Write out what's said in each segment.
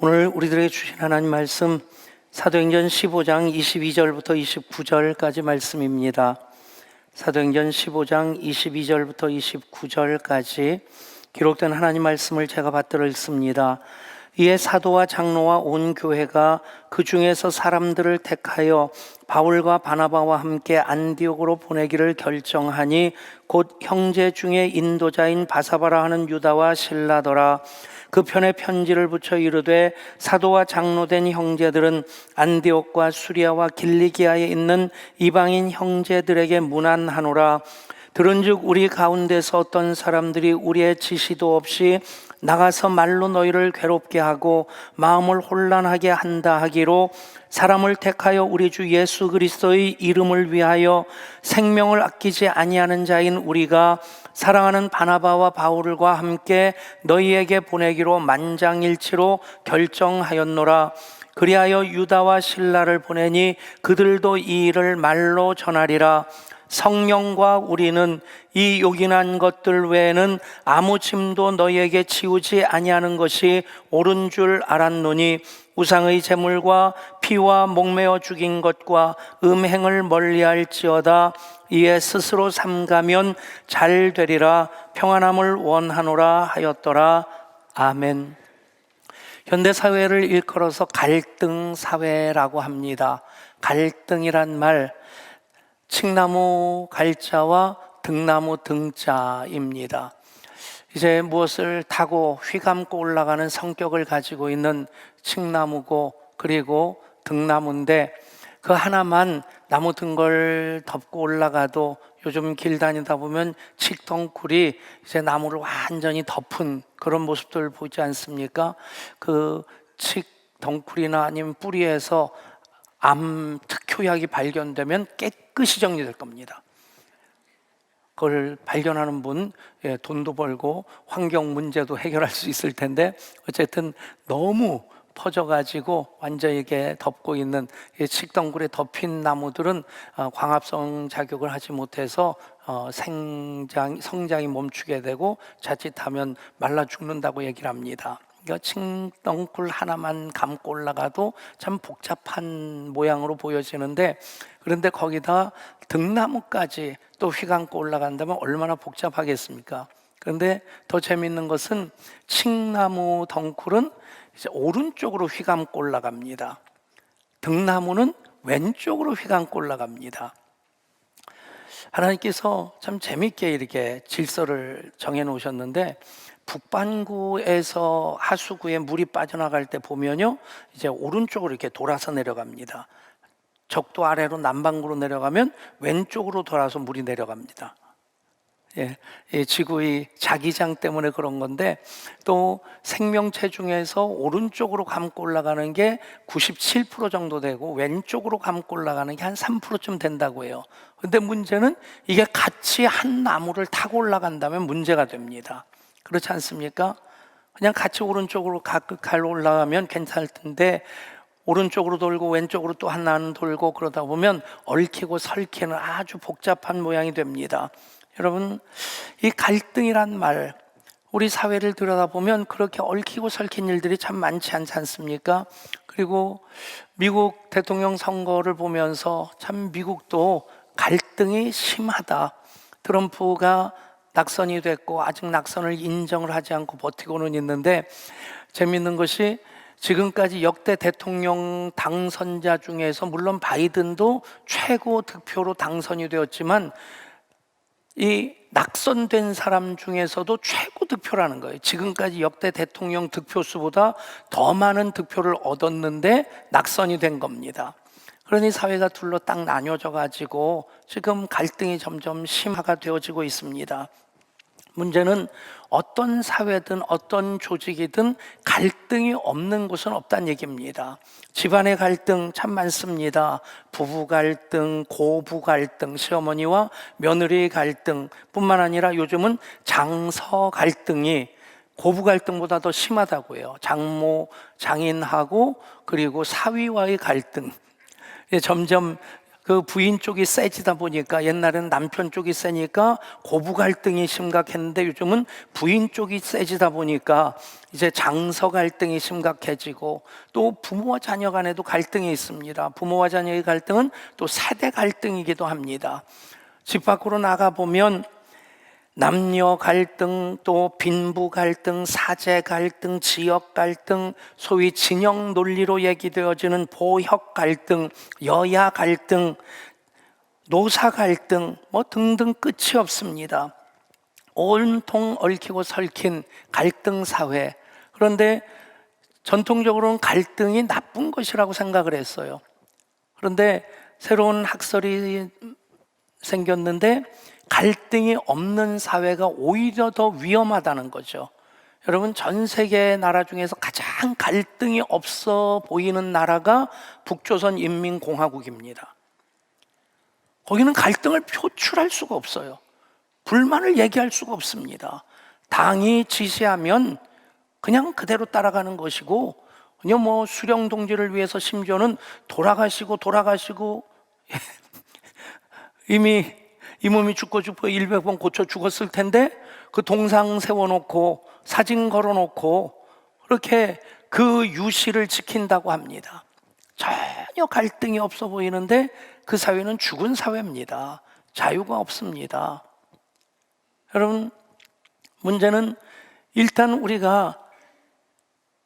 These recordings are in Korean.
오늘 우리들에게 주신 하나님 말씀 사도행전 15장 22절부터 29절까지 말씀입니다. 사도행전 15장 22절부터 29절까지 기록된 하나님 말씀을 제가 받들어 읽습니다. 이에 사도와 장로와 온 교회가 그 중에서 사람들을 택하여 바울과 바나바와 함께 안디옥으로 보내기를 결정하니 곧 형제 중에 인도자인 바사바라 하는 유다와 실라더라. 그 편에 편지를 붙여 이르되 사도와 장로된 형제들은 안디옥과 수리아와 길리기아에 있는 이방인 형제들에게 문안하노라. 들은즉 우리 가운데서 어떤 사람들이 우리의 지시도 없이 나가서 말로 너희를 괴롭게 하고 마음을 혼란하게 한다 하기로 사람을 택하여 우리 주 예수 그리스도의 이름을 위하여 생명을 아끼지 아니하는 자인 우리가 사랑하는 바나바와 바울과 함께 너희에게 보내기로 만장일치로 결정하였노라. 그리하여 유다와 실라를 보내니 그들도 이 일을 말로 전하리라. 성령과 우리는 이 요긴한 것들 외에는 아무 짐도 너희에게 지우지 아니하는 것이 옳은 줄 알았노니 우상의 제물과 피와 목매어 죽인 것과 음행을 멀리할지어다. 이에 스스로 삼가면 잘 되리라. 평안함을 원하노라 하였더라. 아멘. 현대사회를 일컬어서 갈등 사회라고 합니다. 갈등이란 말, 칡나무 갈자와 등나무 등자입니다. 이제 무엇을 타고 휘감고 올라가는 성격을 가지고 있는 칡나무고 그리고 등나무인데 그 하나만 나무 등걸 덮고 올라가도 요즘 길 다니다 보면 칡덩쿨이 이제 나무를 완전히 덮은 그런 모습들 보지 않습니까? 그 칡덩쿨이나 아니면 뿌리에서 암 특효약이 발견되면 깨끗이 정리될 겁니다. 그걸 발견하는 분 돈도 벌고 환경 문제도 해결할 수 있을 텐데 어쨌든 너무 퍼져가지고 완전히 이렇게 덮고 있는 칡덩굴에 덮인 나무들은 광합성 작용을 하지 못해서 성장이 멈추게 되고 자칫하면 말라 죽는다고 얘기를 합니다. 그러니까 칡덩굴 하나만 감고 올라가도 참 복잡한 모양으로 보여지는데 그런데 거기다 등나무까지 또 휘감고 올라간다면 얼마나 복잡하겠습니까? 그런데 더 재미있는 것은 칡나무 덩굴은 이제 오른쪽으로 휘감고 올라갑니다. 등나무는 왼쪽으로 휘감고 올라갑니다. 하나님께서 참 재미있게 이렇게 질서를 정해 놓으셨는데 북반구에서 하수구에 물이 빠져나갈 때 보면요, 이제 오른쪽으로 이렇게 돌아서 내려갑니다. 적도 아래로 남반구로 내려가면 왼쪽으로 돌아서 물이 내려갑니다. 지구의 자기장 때문에 그런 건데 또 생명체 중에서 오른쪽으로 감고 올라가는 게 97% 정도 되고 왼쪽으로 감고 올라가는 게 한 3%쯤 된다고 해요. 근데 문제는 이게 같이 한 나무를 타고 올라간다면 문제가 됩니다. 그렇지 않습니까? 그냥 같이 오른쪽으로 가득 올라가면 괜찮을 텐데 오른쪽으로 돌고 왼쪽으로 또 하나는 돌고 그러다 보면 얽히고 설키는 아주 복잡한 모양이 됩니다. 여러분, 이 갈등이란 말, 우리 사회를 들여다보면 그렇게 얽히고 설킨 일들이 참 많지 않지 않습니까? 그리고 미국 대통령 선거를 보면서 참 미국도 갈등이 심하다. 트럼프가 낙선이 됐고 아직 낙선을 인정을 하지 않고 버티고는 있는데 재미있는 것이 지금까지 역대 대통령 당선자 중에서 물론 바이든도 최고 득표로 당선이 되었지만 이 낙선된 사람 중에서도 최고 득표라는 거예요. 지금까지 역대 대통령 득표수보다 더 많은 득표를 얻었는데 낙선이 된 겁니다. 그러니 사회가 둘로 딱 나뉘어져 가지고 지금 갈등이 점점 심화가 되어지고 있습니다. 문제는 어떤 사회든 어떤 조직이든 갈등이 없는 곳은 없다는 얘기입니다. 집안의 갈등 참 많습니다. 부부 갈등, 고부 갈등, 시어머니와 며느리 갈등 뿐만 아니라 요즘은 장서 갈등이 고부 갈등보다 더 심하다고 해요. 장모, 장인하고 그리고 사위와의 갈등. 점점 그 부인 쪽이 세지다 보니까, 옛날에는 남편 쪽이 세니까 고부 갈등이 심각했는데 요즘은 부인 쪽이 세지다 보니까 이제 장서 갈등이 심각해지고, 또 부모와 자녀 간에도 갈등이 있습니다. 부모와 자녀의 갈등은 또 세대 갈등이기도 합니다. 집 밖으로 나가보면 남녀 갈등, 또 빈부 갈등, 사제 갈등, 지역 갈등, 소위 진영 논리로 얘기되어지는 보역 갈등, 여야 갈등, 노사 갈등, 등등 끝이 없습니다. 온통 얽히고 설킨 갈등 사회. 그런데 전통적으로는 갈등이 나쁜 것이라고 생각을 했어요. 그런데 새로운 학설이 생겼는데, 갈등이 없는 사회가 오히려 더 위험하다는 거죠. 여러분, 전 세계 나라 중에서 가장 갈등이 없어 보이는 나라가 북조선 인민공화국입니다. 거기는 갈등을 표출할 수가 없어요. 불만을 얘기할 수가 없습니다. 당이 지시하면 그냥 그대로 따라가는 것이고, 그냥 수령 동지를 위해서 심지어는 돌아가시고 이미 이 몸이 죽고 100번 고쳐 죽었을 텐데 그 동상 세워놓고 사진 걸어놓고 그렇게 그 유시를 지킨다고 합니다. 전혀 갈등이 없어 보이는데 그 사회는 죽은 사회입니다. 자유가 없습니다. 여러분, 문제는 일단 우리가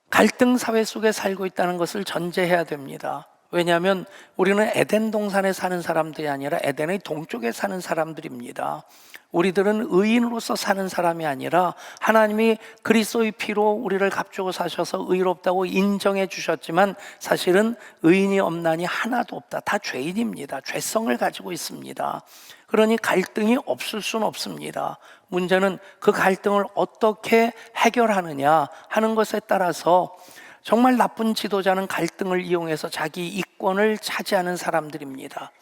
갈등 사회 속에 살고 있다는 것을 전제해야 됩니다. 왜냐하면 우리는 에덴 동산에 사는 사람들이 아니라 에덴의 동쪽에 사는 사람들입니다. 우리들은 의인으로서 사는 사람이 아니라 하나님이 그리스도의 피로 우리를 값주고 사셔서 의롭다고 인정해 주셨지만, 사실은 의인이 없나니 하나도 없다. 다 죄인입니다. 죄성을 가지고 있습니다. 그러니 갈등이 없을 수는 없습니다. 문제는 그 갈등을 어떻게 해결하느냐 하는 것에 따라서, 정말 나쁜 지도자는 갈등을 이용해서 자기 이권을 차지하는 사람들입니다.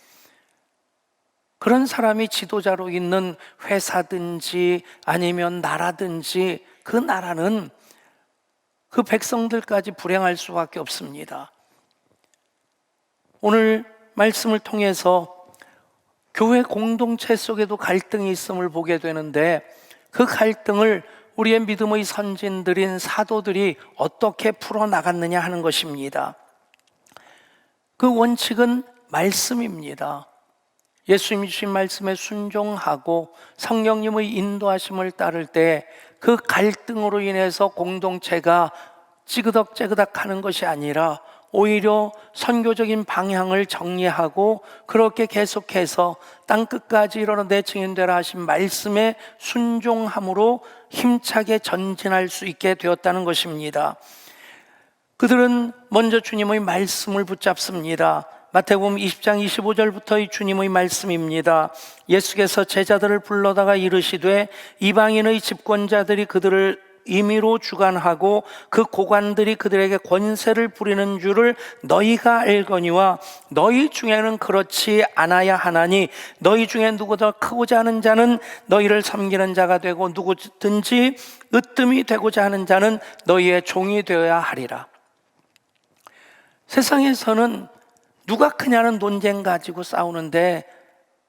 그런 사람이 지도자로 있는 회사든지 아니면 나라든지, 그 나라는 그 백성들까지 불행할 수밖에 없습니다. 오늘 말씀을 통해서 교회 공동체 속에도 갈등이 있음을 보게 되는데, 그 갈등을 우리의 믿음의 선진들인 사도들이 어떻게 풀어나갔느냐 하는 것입니다. 그 원칙은 말씀입니다. 예수님이 주신 말씀에 순종하고 성령님의 인도하심을 따를 때 그 갈등으로 인해서 공동체가 찌그덕찌그덕 하는 것이 아니라 오히려 선교적인 방향을 정리하고, 그렇게 계속해서 땅끝까지 이르러 증인되라 하신 말씀에 순종함으로 힘차게 전진할 수 있게 되었다는 것입니다. 그들은 먼저 주님의 말씀을 붙잡습니다. 마태복음 20장 25절부터의 주님의 말씀입니다. 예수께서 제자들을 불러다가 이르시되 이방인의 집권자들이 그들을 임의로 주관하고 그 고관들이 그들에게 권세를 부리는 줄을 너희가 알거니와 너희 중에는 그렇지 않아야 하나니, 너희 중에 누구도 크고자 하는 자는 너희를 섬기는 자가 되고 누구든지 으뜸이 되고자 하는 자는 너희의 종이 되어야 하리라. 세상에서는 누가 크냐는 논쟁 가지고 싸우는데,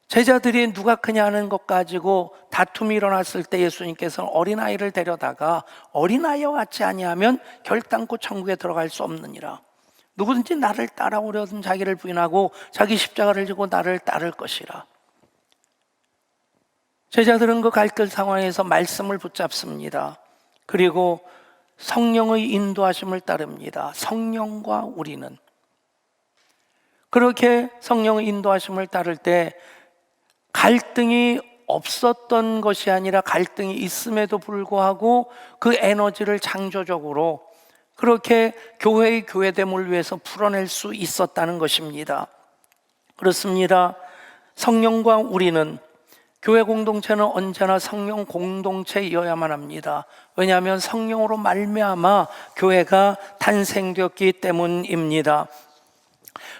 제자들이 누가 크냐는 것 가지고 다툼이 일어났을 때 예수님께서는 어린아이를 데려다가 어린아이와 같이 아니하면 결단코 천국에 들어갈 수 없느니라. 누구든지 나를 따라오려든 자기를 부인하고 자기 십자가를 지고 나를 따를 것이라. 제자들은 그 갈등 상황에서 말씀을 붙잡습니다. 그리고 성령의 인도하심을 따릅니다. 성령과 우리는 그렇게 성령의 인도하심을 따를 때 갈등이 없었던 것이 아니라 갈등이 있음에도 불구하고 그 에너지를 창조적으로 그렇게 교회의 교회됨을 위해서 풀어낼 수 있었다는 것입니다. 그렇습니다. 성령과 우리는, 교회 공동체는 언제나 성령 공동체이어야만 합니다. 왜냐하면 성령으로 말미암아 교회가 탄생되었기 때문입니다.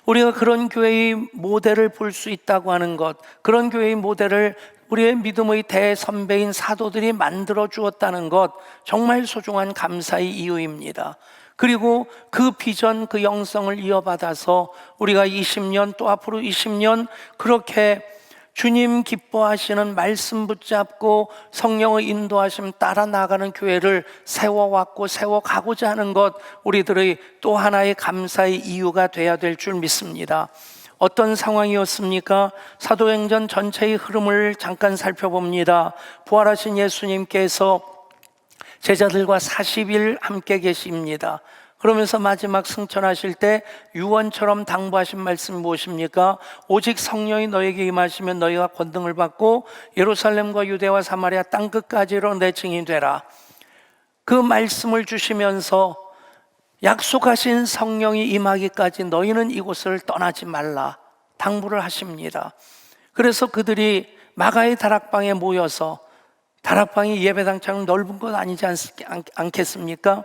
우리가 그런 교회의 모델을 볼 수 있다고 하는 것, 그런 교회의 모델을 우리의 믿음의 대선배인 사도들이 만들어 주었다는 것, 정말 소중한 감사의 이유입니다. 그리고 그 비전, 그 영성을 이어받아서 우리가 20년 또 앞으로 20년 그렇게 주님 기뻐하시는 말씀 붙잡고 성령의 인도하심 따라 나가는 교회를 세워왔고 세워가고자 하는 것, 우리들의 또 하나의 감사의 이유가 돼야 될 줄 믿습니다. 어떤 상황이었습니까? 사도행전 전체의 흐름을 잠깐 살펴봅니다. 부활하신 예수님께서 제자들과 40일 함께 계십니다. 그러면서 마지막 승천하실 때 유언처럼 당부하신 말씀이 무엇입니까? 오직 성령이 너에게 임하시면 너희가 권능을 받고 예루살렘과 유대와 사마리아 땅끝까지로 내 증인이 되라. 그 말씀을 주시면서 약속하신 성령이 임하기까지 너희는 이곳을 떠나지 말라 당부를 하십니다. 그래서 그들이 마가의 다락방에 모여서, 다락방이 예배당처럼 넓은 건 아니지 않겠습니까?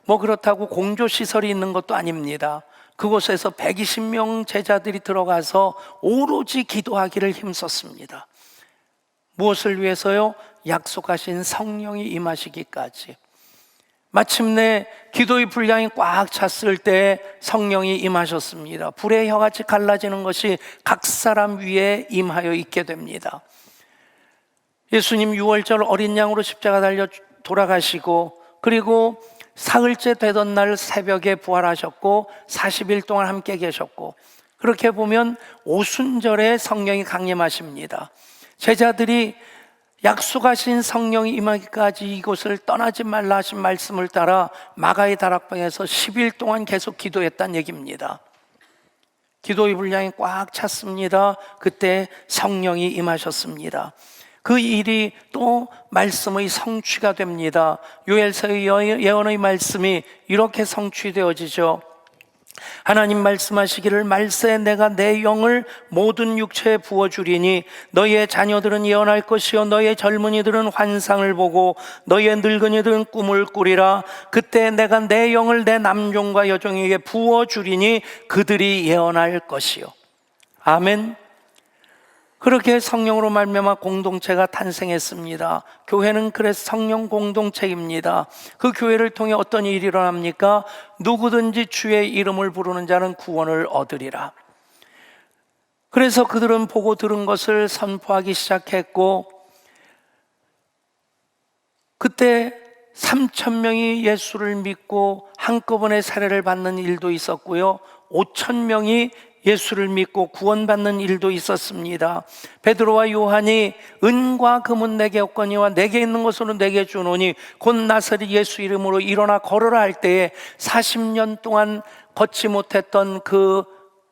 뭐 그렇다고 공조시설이 있는 것도 아닙니다. 그곳에서 120명 제자들이 들어가서 오로지 기도하기를 힘썼습니다. 무엇을 위해서요? 약속하신 성령이 임하시기까지. 마침내 기도의 분량이 꽉 찼을 때 성령이 임하셨습니다. 불의 혀같이 갈라지는 것이 각 사람 위에 임하여 있게 됩니다. 예수님 6월절 어린 양으로 십자가 달려 돌아가시고, 그리고 사흘째 되던 날 새벽에 부활하셨고 40일 동안 함께 계셨고, 그렇게 보면 오순절에 성령이 강림하십니다. 제자들이 약속하신 성령이 임하기까지 이곳을 떠나지 말라 하신 말씀을 따라 마가의 다락방에서 10일 동안 계속 기도했다는 얘기입니다. 기도의 분량이 꽉 찼습니다. 그때 성령이 임하셨습니다. 그 일이 또 말씀의 성취가 됩니다. 요엘서의 예언의 말씀이 이렇게 성취되어지죠. 하나님 말씀하시기를 말세 내가 내 영을 모든 육체에 부어주리니 너희의 자녀들은 예언할 것이요 너희의 젊은이들은 환상을 보고 너희의 늙은이들은 꿈을 꾸리라. 그때 내가 내 영을 내 남종과 여종에게 부어주리니 그들이 예언할 것이요. 아멘. 그렇게 성령으로 말미암아 공동체가 탄생했습니다. 교회는 그래서 성령 공동체입니다. 그 교회를 통해 어떤 일이 일어납니까? 누구든지 주의 이름을 부르는 자는 구원을 얻으리라. 그래서 그들은 보고 들은 것을 선포하기 시작했고, 그때 3,000명이 예수를 믿고 한꺼번에 세례를 받는 일도 있었고요, 5,000명이 예수를 믿고 구원받는 일도 있었습니다. 베드로와 요한이 은과 금은 내게 없거니와 내게 있는 것으로 내게 주노니 곧 나사렛 예수 이름으로 일어나 걸으라 할 때에 40년 동안 걷지 못했던 그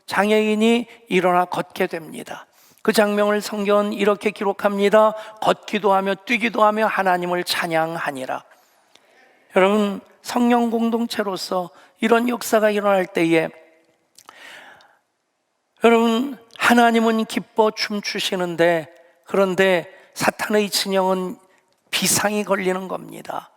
장애인이 일어나 걷게 됩니다. 그 장면을 성경은 이렇게 기록합니다. 걷기도 하며 뛰기도 하며 하나님을 찬양하니라. 여러분, 성령 공동체로서 이런 역사가 일어날 때에 여러분, 하나님은 기뻐 춤추시는데, 그런데 사탄의 진영은 비상이 걸리는 겁니다.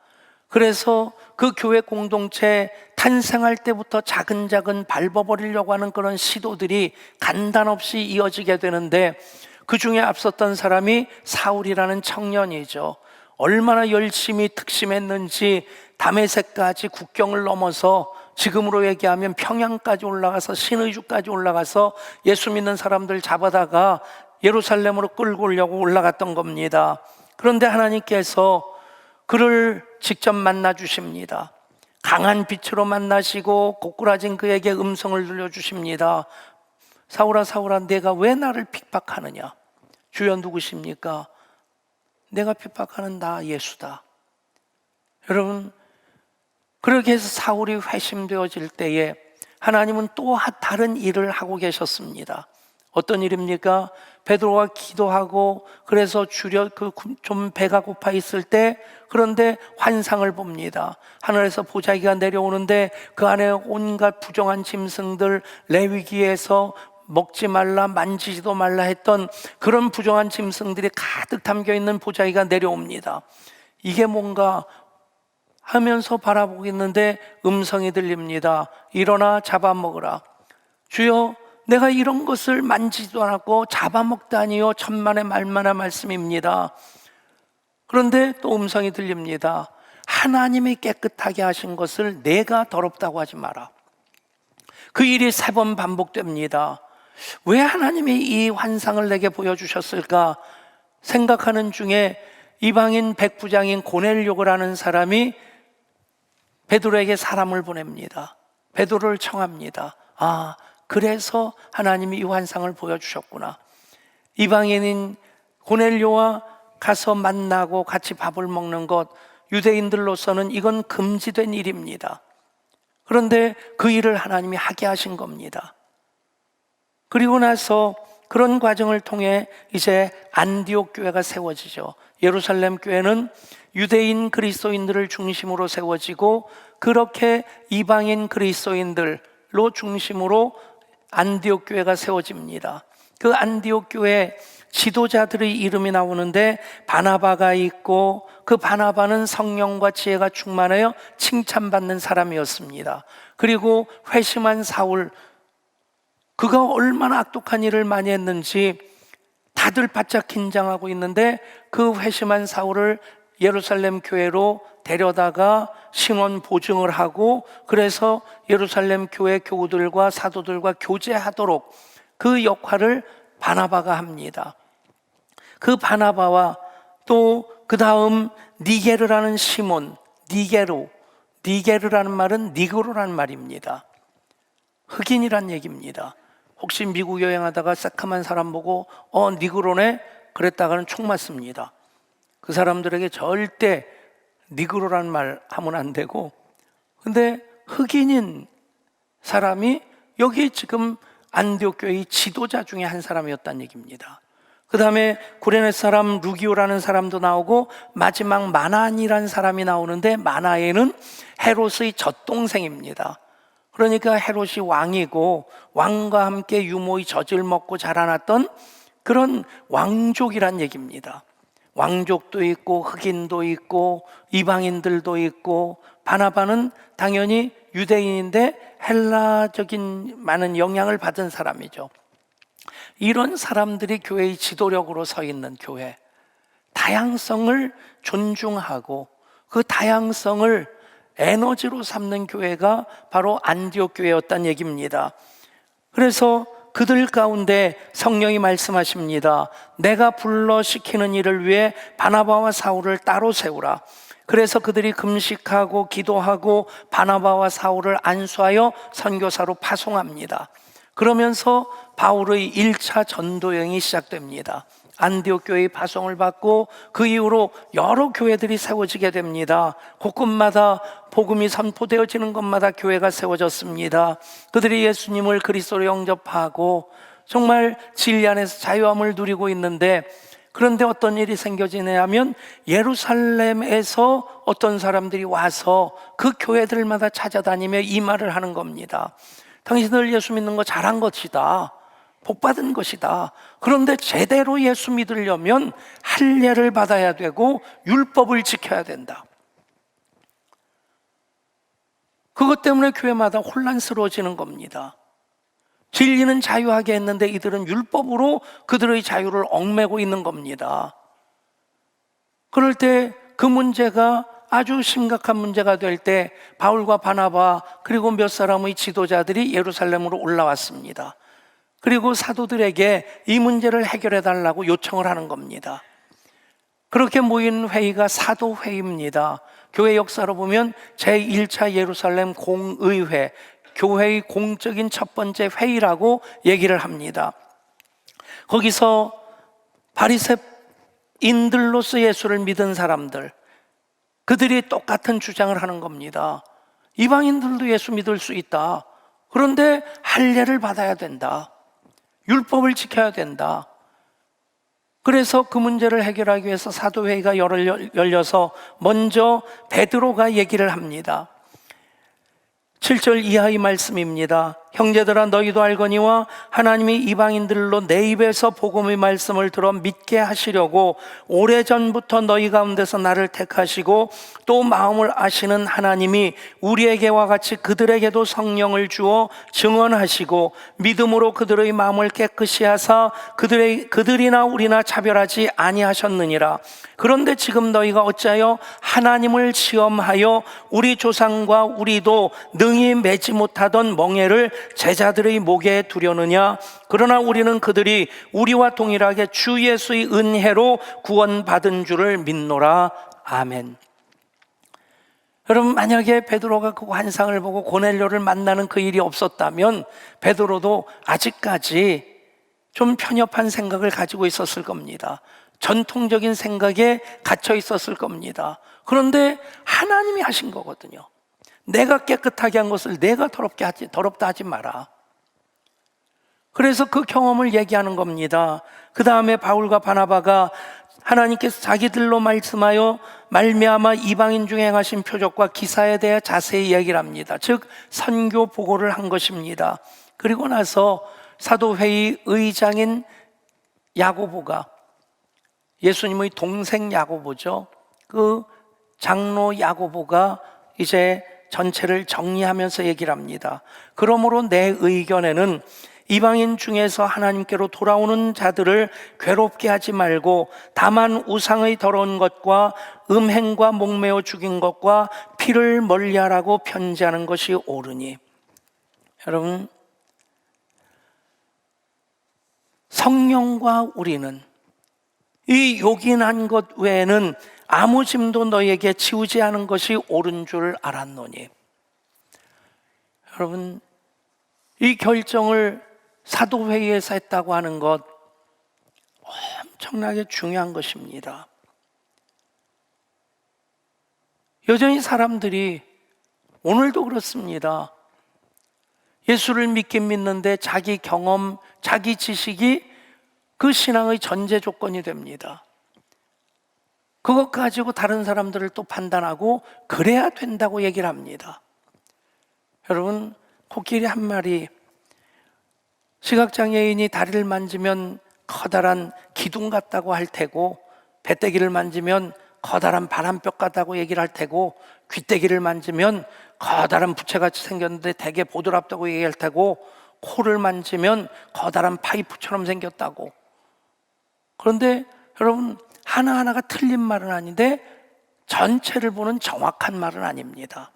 그래서 그 교회 공동체 탄생할 때부터 자근자근 밟아버리려고 하는 그런 시도들이 간단없이 이어지게 되는데, 그 중에 앞섰던 사람이 사울이라는 청년이죠. 얼마나 열심히 특심했는지 다메섹까지 국경을 넘어서, 지금으로 얘기하면 평양까지 올라가서 신의주까지 올라가서 예수 믿는 사람들 잡아다가 예루살렘으로 끌고 오려고 올라갔던 겁니다. 그런데 하나님께서 그를 직접 만나 주십니다. 강한 빛으로 만나시고 고꾸라진 그에게 음성을 들려주십니다. 사울아 사울아, 내가 왜 나를 핍박하느냐? 주여 누구십니까? 내가 핍박하는 나 예수다. 여러분, 그렇게 해서 사울이 회심되어질 때에 하나님은 또 다른 일을 하고 계셨습니다. 어떤 일입니까? 베드로가 기도하고 그래서 좀 배가 고파 있을 때, 그런데 환상을 봅니다. 하늘에서 보자기가 내려오는데 그 안에 온갖 부정한 짐승들, 레위기에서 먹지 말라 만지지도 말라 했던 그런 부정한 짐승들이 가득 담겨있는 보자기가 내려옵니다. 이게 뭔가 하면서 바라보고 있는데 음성이 들립니다. 일어나 잡아먹으라. 주여, 내가 이런 것을 만지도 않았고 잡아먹다니요, 천만의 말만한 말씀입니다. 그런데 또 음성이 들립니다. 하나님이 깨끗하게 하신 것을 내가 더럽다고 하지 마라. 그 일이 3번 반복됩니다. 왜 하나님이 이 환상을 내게 보여주셨을까 생각하는 중에 이방인 백부장인 고넬료라는 사람이 베드로에게 사람을 보냅니다. 베드로를 청합니다. 아, 그래서 하나님이 이 환상을 보여주셨구나. 이방인인 고넬료와 가서 만나고 같이 밥을 먹는 것, 유대인들로서는 이건 금지된 일입니다. 그런데 그 일을 하나님이 하게 하신 겁니다. 그리고 나서 그런 과정을 통해 이제 안디옥 교회가 세워지죠. 예루살렘 교회는 유대인 그리스도인들을 중심으로 세워지고, 그렇게 이방인 그리스도인들로 중심으로 안디옥 교회가 세워집니다. 그 안디옥 교회 지도자들의 이름이 나오는데 바나바가 있고, 그 바나바는 성령과 지혜가 충만하여 칭찬받는 사람이었습니다. 그리고 회심한 사울, 그가 얼마나 악독한 일을 많이 했는지 다들 바짝 긴장하고 있는데, 그 회심한 사울을 예루살렘 교회로 데려다가 신원 보증을 하고, 그래서 예루살렘 교회 교우들과 사도들과 교제하도록 그 역할을 바나바가 합니다. 그 바나바와 또 그 다음 니게르라는 시몬, 니게르라는 말은 니그로라는 말입니다. 흑인이란 얘기입니다. 혹시 미국 여행하다가 새카만 사람 보고 니그로네 그랬다가는 총 맞습니다. 그 사람들에게 절대 니그로라는 말 하면 안 되고, 근데 흑인인 사람이 여기 지금 안디옥 교회의 지도자 중에 한 사람이었다는 얘기입니다. 그 다음에 구레네 사람 루기오라는 사람도 나오고, 마지막 마난이라는 사람이 나오는데, 마나에는 헤롯의 젖동생입니다. 그러니까 헤롯이 왕이고 왕과 함께 유모의 젖을 먹고 자라났던 그런 왕족이란 얘기입니다. 왕족도 있고 흑인도 있고 이방인들도 있고, 바나바는 당연히 유대인인데 헬라적인 많은 영향을 받은 사람이죠. 이런 사람들이 교회의 지도력으로 서 있는 교회, 다양성을 존중하고 그 다양성을 에너지로 삼는 교회가 바로 안디옥 교회였다는 얘기입니다. 그래서 그들 가운데 성령이 말씀하십니다. 내가 불러 시키는 일을 위해 바나바와 사울을 따로 세우라. 그래서 그들이 금식하고 기도하고 바나바와 사울을 안수하여 선교사로 파송합니다. 그러면서 바울의 1차 전도 여행이 시작됩니다. 안디옥 교회의 파송을 받고 그 이후로 여러 교회들이 세워지게 됩니다. 곳곳마다 복음이 선포되어지는 곳마다 교회가 세워졌습니다. 그들이 예수님을 그리스도로 영접하고 정말 진리 안에서 자유함을 누리고 있는데, 그런데 어떤 일이 생겨지냐면 예루살렘에서 어떤 사람들이 와서 그 교회들마다 찾아다니며 이 말을 하는 겁니다. 당신들 예수 믿는 거 잘한 것이다, 복받은 것이다. 그런데 제대로 예수 믿으려면 할례를 받아야 되고 율법을 지켜야 된다. 그것 때문에 교회마다 혼란스러워지는 겁니다. 진리는 자유하게 했는데 이들은 율법으로 그들의 자유를 얽매고 있는 겁니다. 그럴 때 그 문제가 아주 심각한 문제가 될 때 바울과 바나바 그리고 몇 사람의 지도자들이 예루살렘으로 올라왔습니다. 그리고 사도들에게 이 문제를 해결해 달라고 요청을 하는 겁니다. 그렇게 모인 회의가 사도회의입니다. 교회 역사로 보면 제1차 예루살렘 공의회, 교회의 공적인 첫 번째 회의라고 얘기를 합니다. 거기서 바리새인들로서 예수를 믿은 사람들, 그들이 똑같은 주장을 하는 겁니다. 이방인들도 예수 믿을 수 있다. 그런데 할례를 받아야 된다. 율법을 지켜야 된다. 그래서 그 문제를 해결하기 위해서 사도회의가 열려서 먼저 베드로가 얘기를 합니다. 7절 이하의 말씀입니다. 형제들아 너희도 알거니와 하나님이 이방인들로 내 입에서 복음의 말씀을 들어 믿게 하시려고 오래전부터 너희 가운데서 나를 택하시고 또 마음을 아시는 하나님이 우리에게와 같이 그들에게도 성령을 주어 증언하시고 믿음으로 그들의 마음을 깨끗이 하사 그들이나 우리나 차별하지 아니하셨느니라. 그런데 지금 너희가 어찌하여 하나님을 시험하여 우리 조상과 우리도 능히 매지 못하던 멍에를 제자들의 목에 두려느냐? 그러나 우리는 그들이 우리와 동일하게 주 예수의 은혜로 구원받은 줄을 믿노라. 아멘. 여러분, 만약에 베드로가 그 환상을 보고 고넬료를 만나는 그 일이 없었다면 베드로도 아직까지 좀 편협한 생각을 가지고 있었을 겁니다. 전통적인 생각에 갇혀 있었을 겁니다. 그런데 하나님이 하신 거거든요. 내가 깨끗하게 한 것을 내가 더럽다 하지 마라. 그래서 그 경험을 얘기하는 겁니다. 그 다음에 바울과 바나바가 하나님께서 자기들로 말씀하여 말미암아 이방인 중에 행하신 표적과 기사에 대해 자세히 얘기를 합니다. 즉 선교 보고를 한 것입니다. 그리고 나서 사도회의 의장인 야고보가, 예수님의 동생 야고보죠, 그 장로 야고보가 이제 전체를 정리하면서 얘기를 합니다. 그러므로 내 의견에는 이방인 중에서 하나님께로 돌아오는 자들을 괴롭게 하지 말고 다만 우상의 더러운 것과 음행과 목매어 죽인 것과 피를 멀리하라고 편지하는 것이 옳으니. 여러분, 성령과 우리는 이 요긴한 것 외에는 아무 짐도 너희에게 지우지 않은 것이 옳은 줄 알았노니. 여러분, 이 결정을 사도회의에서 했다고 하는 것 엄청나게 중요한 것입니다. 여전히 사람들이 오늘도 그렇습니다. 예수를 믿긴 믿는데 자기 경험, 자기 지식이 그 신앙의 전제 조건이 됩니다. 그것 가지고 다른 사람들을 또 판단하고 그래야 된다고 얘기를 합니다. 여러분, 코끼리 한 마리, 시각장애인이 다리를 만지면 커다란 기둥 같다고 할 테고, 배때기를 만지면 커다란 바람벽 같다고 얘기를 할 테고, 귀때기를 만지면 커다란 부채같이 생겼는데 되게 보드랍다고 얘기할 테고, 코를 만지면 커다란 파이프처럼 생겼다고. 그런데 여러분, 하나하나가 틀린 말은 아닌데 전체를 보는 정확한 말은 아닙니다.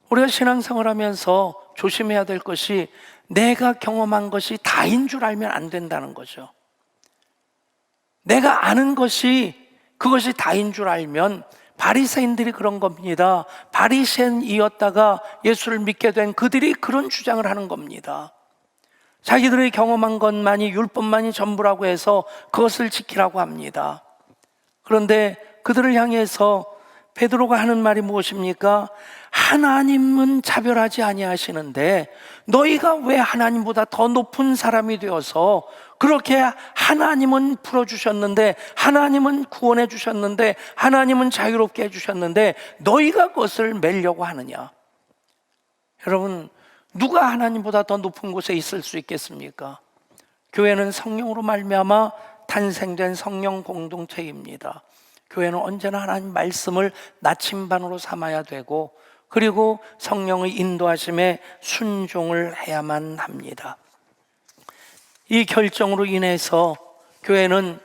우리가 신앙생활 하면서 조심해야 될 것이 내가 경험한 것이 다인 줄 알면 안 된다는 거죠. 내가 아는 것이 그것이 다인 줄 알면, 바리새인들이 그런 겁니다. 바리새인이었다가 예수를 믿게 된 그들이 그런 주장을 하는 겁니다. 자기들이 경험한 것만이 율법만이 전부라고 해서 그것을 지키라고 합니다. 그런데 그들을 향해서 베드로가 하는 말이 무엇입니까? 하나님은 차별하지 아니하시는데 너희가 왜 하나님보다 더 높은 사람이 되어서 그렇게 하나님은 풀어주셨는데, 하나님은 구원해 주셨는데, 하나님은 자유롭게 해주셨는데 너희가 그것을 매려고 하느냐? 여러분, 누가 하나님보다 더 높은 곳에 있을 수 있겠습니까? 교회는 성령으로 말미암아 탄생된 성령 공동체입니다. 교회는 언제나 하나님 말씀을 나침반으로 삼아야 되고, 그리고 성령의 인도하심에 순종을 해야만 합니다. 이 결정으로 인해서 교회는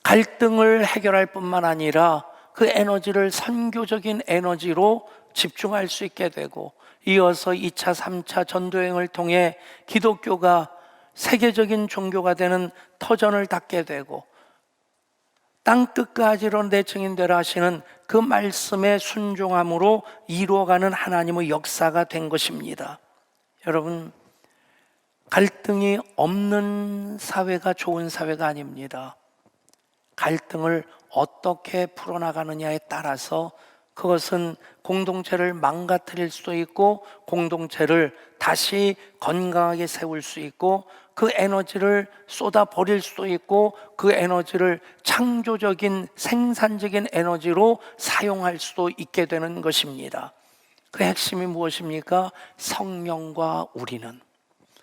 갈등을 해결할 뿐만 아니라 그 에너지를 선교적인 에너지로 집중할 수 있게 되고, 이어서 2차, 3차 전도여행을 통해 기독교가 세계적인 종교가 되는 터전을 닫게 되고, 땅끝까지로 내 증인되라 하시는 그 말씀에 순종함으로 이루어가는 하나님의 역사가 된 것입니다. 여러분, 갈등이 없는 사회가 좋은 사회가 아닙니다. 갈등을 어떻게 풀어나가느냐에 따라서 그것은 공동체를 망가뜨릴 수도 있고 공동체를 다시 건강하게 세울 수 있고, 그 에너지를 쏟아 버릴 수도 있고 그 에너지를 창조적인 생산적인 에너지로 사용할 수도 있게 되는 것입니다. 그 핵심이 무엇입니까? 성령과 우리는.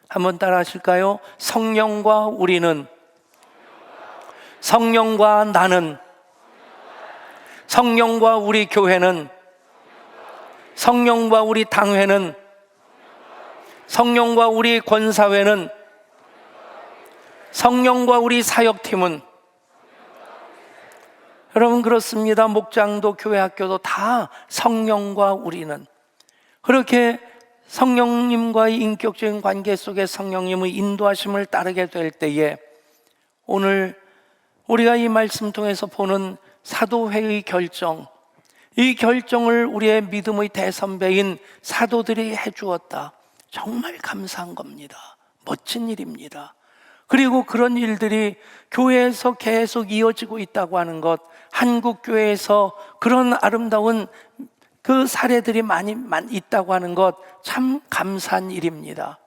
한번 따라 하실까요? 성령과 우리는, 성령과 나는, 성령과 우리 교회는, 성령과 우리 당회는, 성령과 우리 권사회는, 성령과 우리 사역팀은. 여러분, 그렇습니다. 목장도 교회 학교도 다 성령과 우리는. 그렇게 성령님과의 인격적인 관계 속에 성령님의 인도하심을 따르게 될 때에 오늘 우리가 이 말씀 통해서 보는 사도회의 결정, 이 결정을 우리의 믿음의 대선배인 사도들이 해주었다. 정말 감사한 겁니다. 멋진 일입니다. 그리고 그런 일들이 교회에서 계속 이어지고 있다고 하는 것, 한국 교회에서 그런 아름다운 그 사례들이 많이 있다고 하는 것, 참 감사한 일입니다.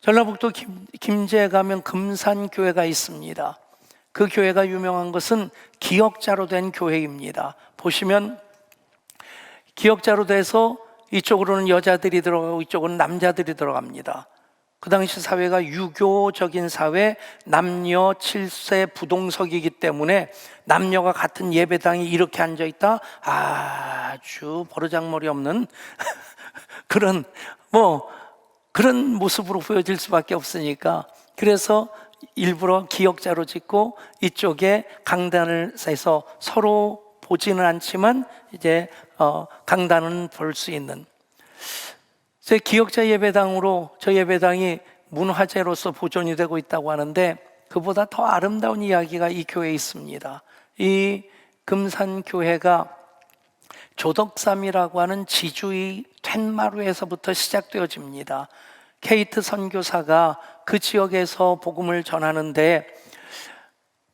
전라북도 김제에 가면 금산교회가 있습니다. 그 교회가 유명한 것은 기역자로 된 교회입니다. 보시면 기역자로 돼서 이쪽으로는 여자들이 들어가고 이쪽으로는 남자들이 들어갑니다. 그 당시 사회가 유교적인 사회, 남녀 7세 부동석이기 때문에 남녀가 같은 예배당에 이렇게 앉아있다? 아주 버르장머리 없는 그런 모습으로 보여질 수밖에 없으니까, 그래서 일부러 기역자로 짓고 이쪽에 강단을 해서 서로 보지는 않지만 이제 강단은 볼 수 있는, 제 기역자 예배당으로 저 예배당이 문화재로서 보존이 되고 있다고 하는데, 그보다 더 아름다운 이야기가 이 교회에 있습니다. 이 금산교회가 조덕삼이라고 하는 지주의 툇마루에서부터 시작되어집니다. 케이트 선교사가 그 지역에서 복음을 전하는데,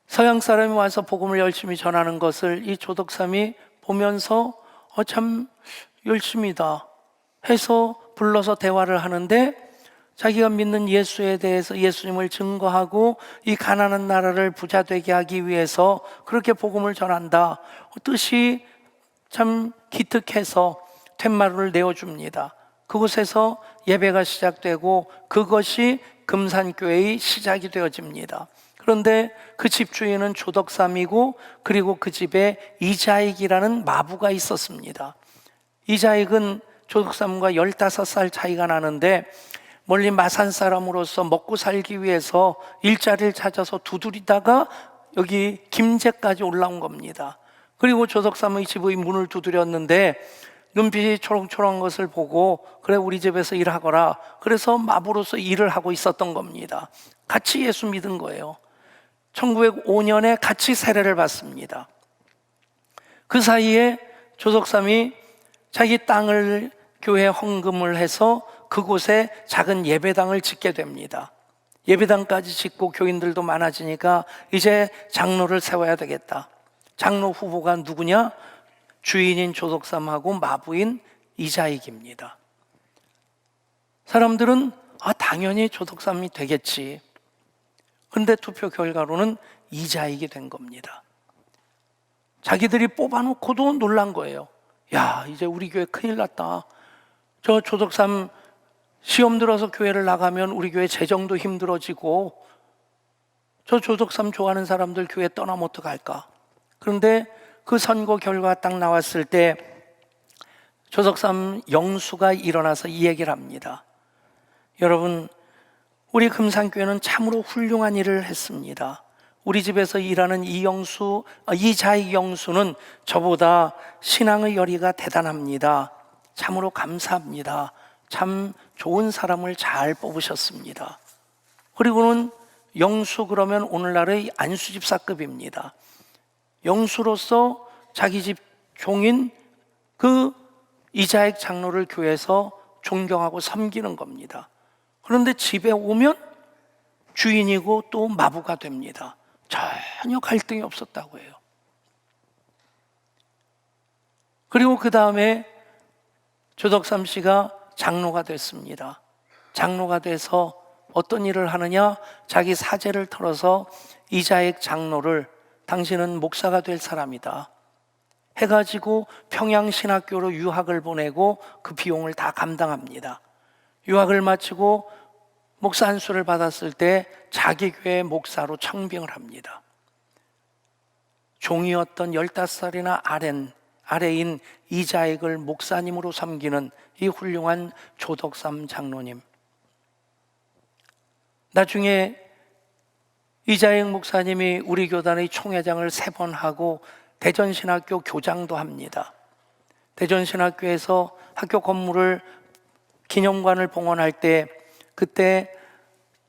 서양 사람이 와서 복음을 열심히 전하는 것을 이 조덕삼이 보면서 참 열심히다 해서 불러서 대화를 하는데, 자기가 믿는 예수에 대해서 예수님을 증거하고 이 가난한 나라를 부자 되게 하기 위해서 그렇게 복음을 전한다. 뜻이 참 기특해서 툇마루를 내어줍니다. 그곳에서 예배가 시작되고 그것이 금산교회의 시작이 되어집니다. 그런데 그 집주인은 조덕삼이고, 그리고 그 집에 이자익이라는 마부가 있었습니다. 이자익은 조덕삼과 15살 차이가 나는데, 멀리 마산 사람으로서 먹고 살기 위해서 일자리를 찾아서 두드리다가 여기 김제까지 올라온 겁니다. 그리고 조덕삼의 집의 문을 두드렸는데 눈빛이 초롱초롱한 것을 보고, 그래 우리 집에서 일하거라, 그래서 마부로서 일을 하고 있었던 겁니다. 같이 예수 믿은 거예요. 1905년에 같이 세례를 받습니다. 그 사이에 조덕삼이 자기 땅을 교회에 헌금을 해서 그곳에 작은 예배당을 짓게 됩니다. 예배당까지 짓고 교인들도 많아지니까 이제 장로를 세워야 되겠다. 장로 후보가 누구냐? 주인인 조덕삼하고 마부인 이자익입니다. 사람들은 당연히 조덕삼이 되겠지. 근데 투표 결과로는 이자익이 된 겁니다. 자기들이 뽑아놓고도 놀란 거예요. 야, 이제 우리 교회 큰일 났다. 저 조덕삼 시험 들어서 교회를 나가면 우리 교회 재정도 힘들어지고, 저 조덕삼 좋아하는 사람들 교회 떠나면 어떡할까? 그런데 그 선거 결과 딱 나왔을 때 조덕삼 영수가 일어나서 이 얘기를 합니다. 여러분, 우리 금산교회는 참으로 훌륭한 일을 했습니다. 우리 집에서 일하는 이자익 영수는 저보다 신앙의 열의가 대단합니다. 참으로 감사합니다. 참 좋은 사람을 잘 뽑으셨습니다. 그리고는 영수 그러면 오늘날의 안수집사급입니다. 영수로서 자기 집 종인 그 이자익 장로를 교회에서 존경하고 섬기는 겁니다. 그런데 집에 오면 주인이고 또 마부가 됩니다. 전혀 갈등이 없었다고 해요. 그리고 그 다음에 조덕삼 씨가 장로가 됐습니다. 장로가 돼서 어떤 일을 하느냐? 자기 사제를 털어서 이자익 장로를, 당신은 목사가 될 사람이다, 해가지고 평양신학교로 유학을 보내고 그 비용을 다 감당합니다. 유학을 마치고 목사 안수를 받았을 때 자기 교회 목사로 청빙을 합니다. 종이었던 15살이나 아래인 이자익을 목사님으로 섬기는 이 훌륭한 조덕삼 장로님. 나중에 이자익 목사님이 우리 교단의 총회장을 3번 하고 대전신학교 교장도 합니다. 대전신학교에서 학교 건물을 기념관을 봉헌할 때 그때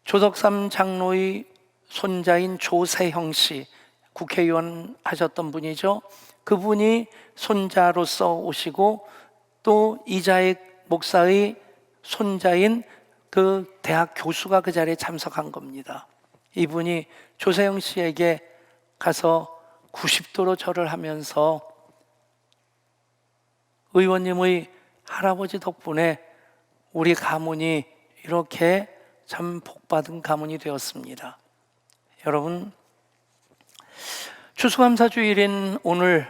조덕삼 장로의 손자인 조세형 씨, 국회의원 하셨던 분이죠. 그분이 손자로서 오시고 또 이자익 목사의 손자인 그 대학 교수가 그 자리에 참석한 겁니다. 이분이 조세형 씨에게 가서 90도로 절을 하면서 의원님의 할아버지 덕분에 우리 가문이 이렇게 참 복받은 가문이 되었습니다. 여러분, 추수감사주일인 오늘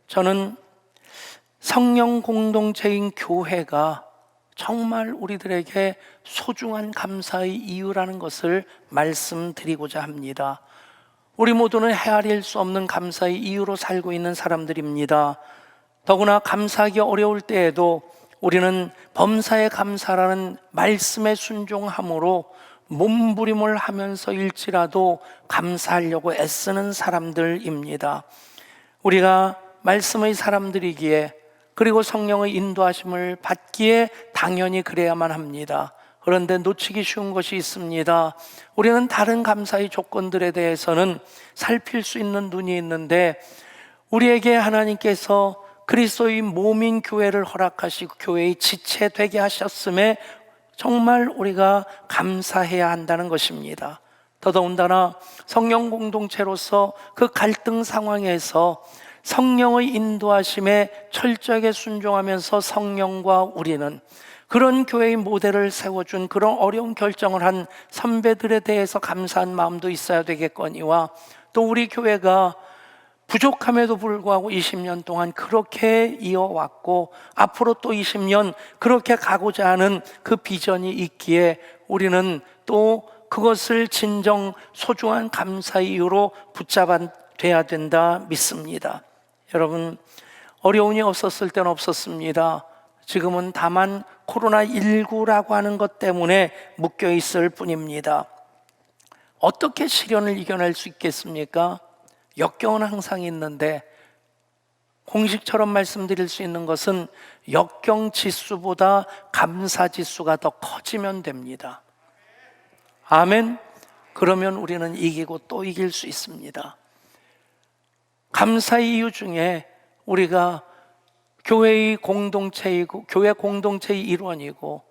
저는 성령 공동체인 교회가 정말 우리들에게 소중한 감사의 이유라는 것을 말씀드리고자 합니다. 우리 모두는 헤아릴 수 없는 감사의 이유로 살고 있는 사람들입니다. 더구나 감사하기 어려울 때에도 우리는 범사에 감사라는 말씀에 순종함으로 몸부림을 하면서일지라도 감사하려고 애쓰는 사람들입니다. 우리가 말씀의 사람들이기에 그리고 성령의 인도하심을 받기에 당연히 그래야만 합니다. 그런데 놓치기 쉬운 것이 있습니다. 우리는 다른 감사의 조건들에 대해서는 살필 수 있는 눈이 있는데 우리에게 하나님께서 그리스도의 몸인 교회를 허락하시고 교회의 지체 되게 하셨음에 정말 우리가 감사해야 한다는 것입니다. 더더군다나 성령 공동체로서 그 갈등 상황에서 성령의 인도하심에 철저하게 순종하면서 성령과 우리는 그런 교회의 모델을 세워준 그런 어려운 결정을 한 선배들에 대해서 감사한 마음도 있어야 되겠거니와 또 우리 교회가 부족함에도 불구하고 20년 동안 그렇게 이어왔고 앞으로 또 20년 그렇게 가고자 하는 그 비전이 있기에 우리는 또 그것을 진정 소중한 감사의 이유로 붙잡아야 된다 믿습니다. 여러분, 어려움이 없었을 때는 없었습니다. 지금은 다만 코로나19라고 하는 것 때문에 묶여 있을 뿐입니다. 어떻게 시련을 이겨낼 수 있겠습니까? 역경은 항상 있는데 공식처럼 말씀드릴 수 있는 것은 역경 지수보다 감사 지수가 더 커지면 됩니다. 아멘. 그러면 우리는 이기고 또 이길 수 있습니다. 감사의 이유 중에 우리가 교회의 공동체이고 교회 공동체의 일원이고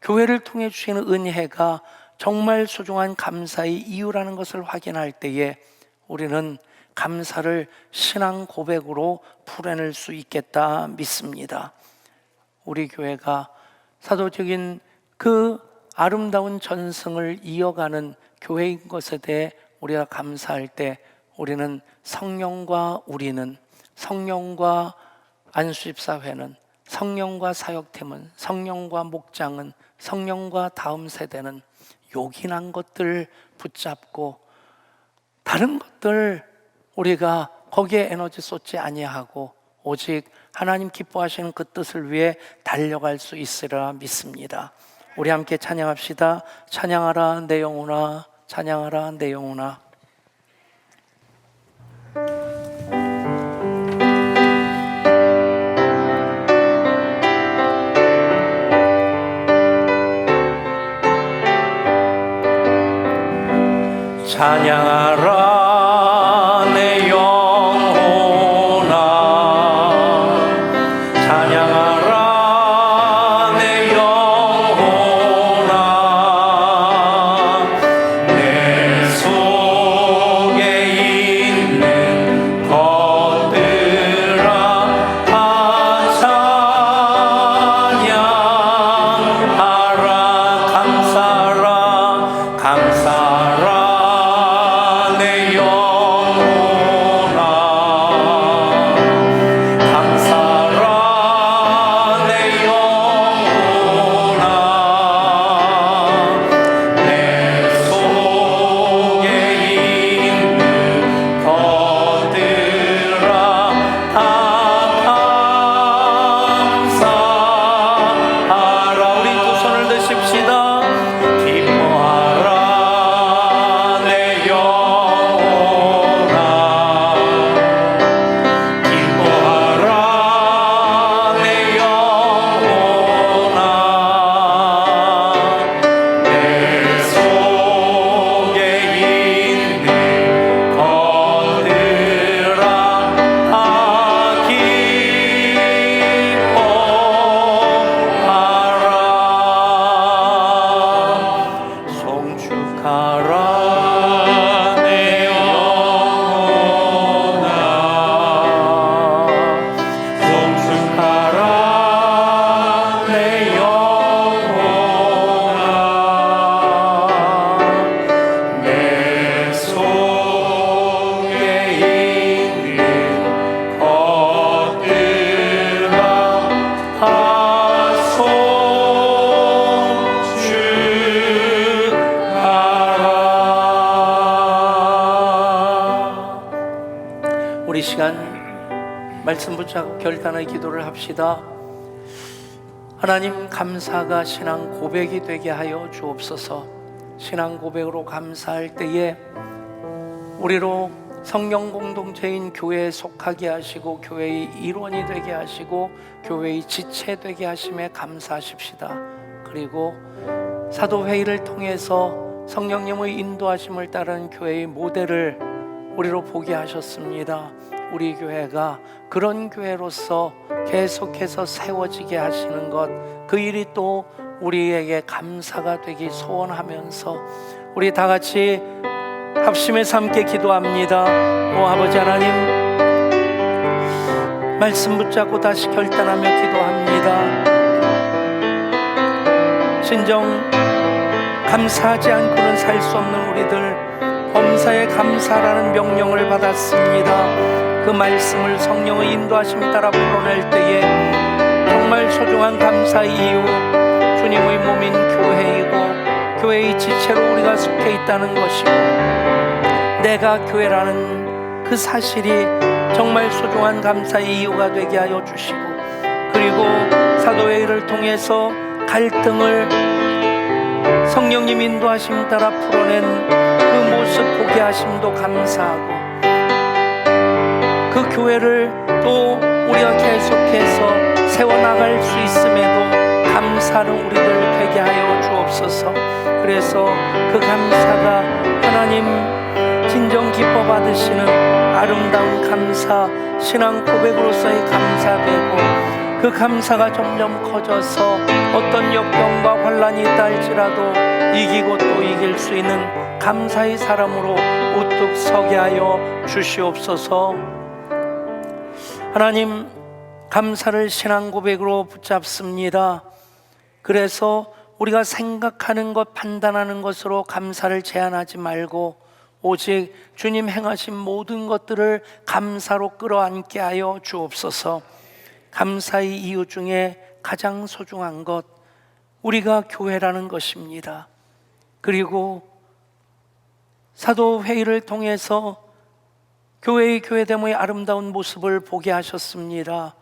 교회를 통해 주시는 은혜가 정말 소중한 감사의 이유라는 것을 확인할 때에 우리는 감사를 신앙 고백으로 풀어낼 수 있겠다 믿습니다. 우리 교회가 사도적인 그 아름다운 전승을 이어가는 교회인 것에 대해 우리가 감사할 때 우리는 성령과 우리는, 성령과 안수집사회는, 성령과 사역팀은, 성령과 목장은, 성령과 다음 세대는 요긴한 것들 붙잡고 다른 것들 우리가 거기에 에너지 쏟지 아니하고 오직 하나님 기뻐하시는 그 뜻을 위해 달려갈 수 있으리라 믿습니다. 우리 함께 찬양합시다. 찬양하라 내 영혼아, 찬양하라 내 영혼아. 찬양하라 내 영혼아, 찬양하라 내 영혼아. 내 속에 있는 것들아 다 찬양하라. 감사하라, 감사하라 내 영혼아. 말씀 붙잡고 결단의 기도를 합시다. 하나님, 감사가 신앙 고백이 되게 하여 주옵소서. 신앙 고백으로 감사할 때에 우리로 성령 공동체인 교회에 속하게 하시고 교회의 일원이 되게 하시고 교회의 지체 되게 하심에 감사하십시다. 그리고 사도회의를 통해서 성령님의 인도하심을 따르는 교회의 모델을 우리로 보게 하셨습니다. 우리 교회가 그런 교회로서 계속해서 세워지게 하시는 것, 그 일이 또 우리에게 감사가 되기 소원하면서 우리 다 같이 합심해서 함께 기도합니다. 오 아버지 하나님, 말씀 붙잡고 다시 결단하며 기도합니다. 진정 감사하지 않고는 살 수 없는 우리들, 범사에 감사라는 명령을 받았습니다. 그 말씀을 성령의 인도하심 따라 풀어낼 때에 정말 소중한 감사의 이유, 주님의 몸인 교회이고 교회의 지체로 우리가 속해 있다는 것이고 내가 교회라는 그 사실이 정말 소중한 감사의 이유가 되게 하여 주시고, 그리고 사도회의를 통해서 갈등을 성령님 인도하심 따라 풀어낸 그 모습 보게 하심도 감사하고, 그 교회를 또 우리가 계속해서 세워나갈 수 있음에도 감사하는 우리들 되게 하여 주옵소서. 그래서 그 감사가 하나님 진정 기뻐 받으시는 아름다운 감사, 신앙 고백으로서의 감사되고, 그 감사가 점점 커져서 어떤 역경과 환란이 있다 할지라도 이기고 또 이길 수 있는 감사의 사람으로 우뚝 서게 하여 주시옵소서. 하나님, 감사를 신앙 고백으로 붙잡습니다. 그래서 우리가 생각하는 것, 판단하는 것으로 감사를 제한하지 말고 오직 주님 행하신 모든 것들을 감사로 끌어안게 하여 주옵소서. 감사의 이유 중에 가장 소중한 것, 우리가 교회라는 것입니다. 그리고 사도회의를 통해서 교회의 교회됨의 아름다운 모습을 보게 하셨습니다.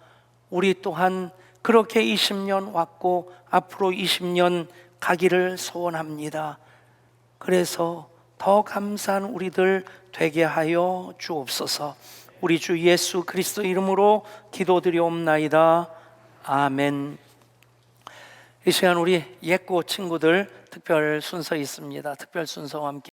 우리 또한 그렇게 20년 왔고 앞으로 20년 가기를 소원합니다. 그래서 더 감사한 우리들 되게 하여 주옵소서. 우리 주 예수 그리스도 이름으로 기도드리옵나이다. 아멘. 이 시간 우리 예고 친구들 특별 순서 있습니다. 특별 순서와 함께